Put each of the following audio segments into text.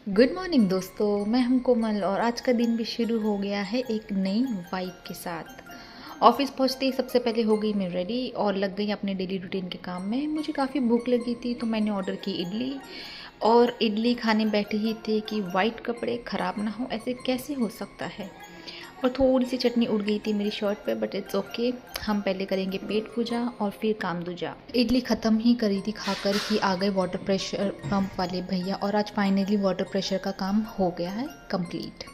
Good morning दोस्तों, मैं हूं कोमल और आज का दिन भी शुरू हो गया है एक नई वाइब के साथ। ऑफिस पहुंचते ही सबसे पहले हो गई मैं रेडी और लग गई अपने डेली रूटीन के काम में। मुझे काफ़ी भूख लगी थी तो मैंने ऑर्डर की इडली। और इडली खाने बैठे ही थे कि वाइट कपड़े ख़राब ना हो, ऐसे कैसे हो सकता है। और थोड़ी सी चटनी उड़ गई थी मेरी शर्ट पे, बट इट्स ओके। हम पहले करेंगे पेट पूजा और फिर काम दूजा। इडली ख़त्म ही करी थी खाकर कि आ गए वाटर प्रेशर पंप वाले भैया और आज फाइनली वाटर प्रेशर का काम हो गया है कंप्लीट।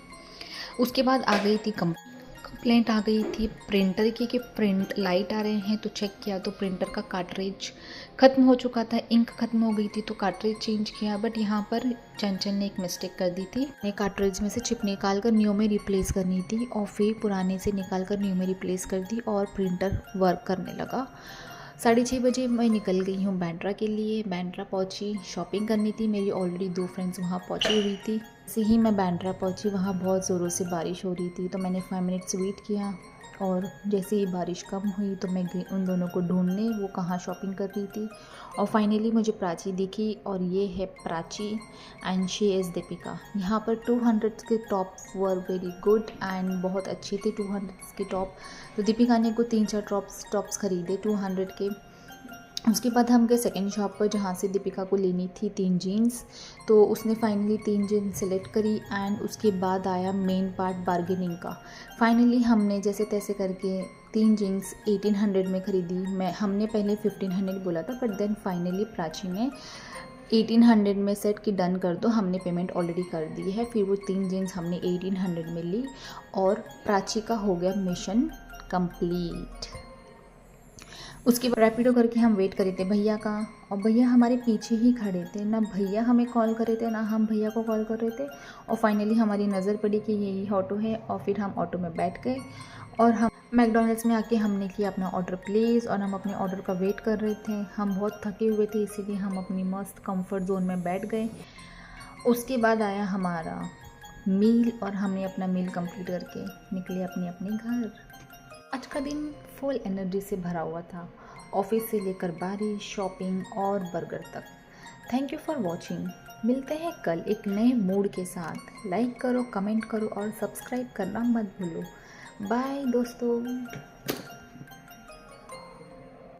उसके बाद आ गई थी कंप्लेंट आ गई थी प्रिंटर की कि प्रिंट लाइट आ रहे हैं। तो चेक किया तो प्रिंटर का कार्ट्रिज ख़त्म हो चुका था, इंक ख़त्म हो गई थी, तो कार्ट्रिज चेंज किया। बट यहाँ पर चंचल ने एक मिस्टेक कर दी थी। नए कार्ट्रिज में से चिप निकाल कर न्यू में रिप्लेस करनी थी और फिर पुराने से निकाल कर न्यू में रिप्लेस कर दी और प्रिंटर वर्क करने लगा। 6:30 बजे मैं निकल गई हूँ बैंड्रा के लिए। बैंड्रा पहुँची, शॉपिंग करनी थी, मेरी ऑलरेडी 2 फ्रेंड्स वहाँ पहुँची हुई थी। जैसे ही मैं बैंड्रा पहुँची वहाँ बहुत ज़ोरों से बारिश हो रही थी, तो मैंने 5 मिनट्स वेट किया और जैसे ही बारिश कम हुई तो मैं गई उन दोनों को ढूंढने, वो कहाँ शॉपिंग कर रही थी। और फाइनली मुझे प्राची दिखी और ये है Prachi and she is Deepika. यहाँ पर 200 के top were very good and बहुत अच्छी थी 200 के टॉप। तो दीपिका ने को 3-4 टॉप्स खरीदे 200 के। उसके बाद हम गए सेकेंड शॉप पर जहाँ से दीपिका को लेनी थी 3 जीन्स। तो उसने फाइनली 3 जीन्स सेलेक्ट करी एंड उसके बाद आया मेन पार्ट बार्गेनिंग का। फाइनली हमने जैसे तैसे करके 3 जीन्स 1800 में ख़रीदी। हमने पहले 1500 बोला था, बट देन फाइनली प्राची ने 1800 में सेट की डन कर दो, हमने पेमेंट ऑलरेडी कर दी है। फिर वो 3 जीन्स हमने 1800 में ली और प्राची का हो गया मिशन कंप्लीट। उसके बाद रैपिडो करके हम वेट करे थे भैया का, और भैया हमारे पीछे ही खड़े थे। ना भैया हमें कॉल कर रहे थे ना हम भैया को कॉल कर रहे थे। और फाइनली हमारी नज़र पड़ी कि यही ऑटो है और फिर हम ऑटो में बैठ गए और हम मैकडोनल्ड्स में आके हमने किया अपना ऑर्डर प्लेस और हम अपने ऑर्डर का वेट कर रहे थे। हम बहुत थके हुए थे इसीलिए हम अपनी मस्त कंफर्ट जोन में बैठ गए। उसके बाद आया हमारा मील और हमने अपना मील कंप्लीट करके निकले अपने अपने घर। आज का दिन फुल एनर्जी से भरा हुआ था, ऑफिस से लेकर बारिश, शॉपिंग और बर्गर तक। Thank you for watching. मिलते हैं कल एक नए मूड के साथ। लाइक करो, कमेंट करो और सब्सक्राइब करना मत भूलो। बाय दोस्तों।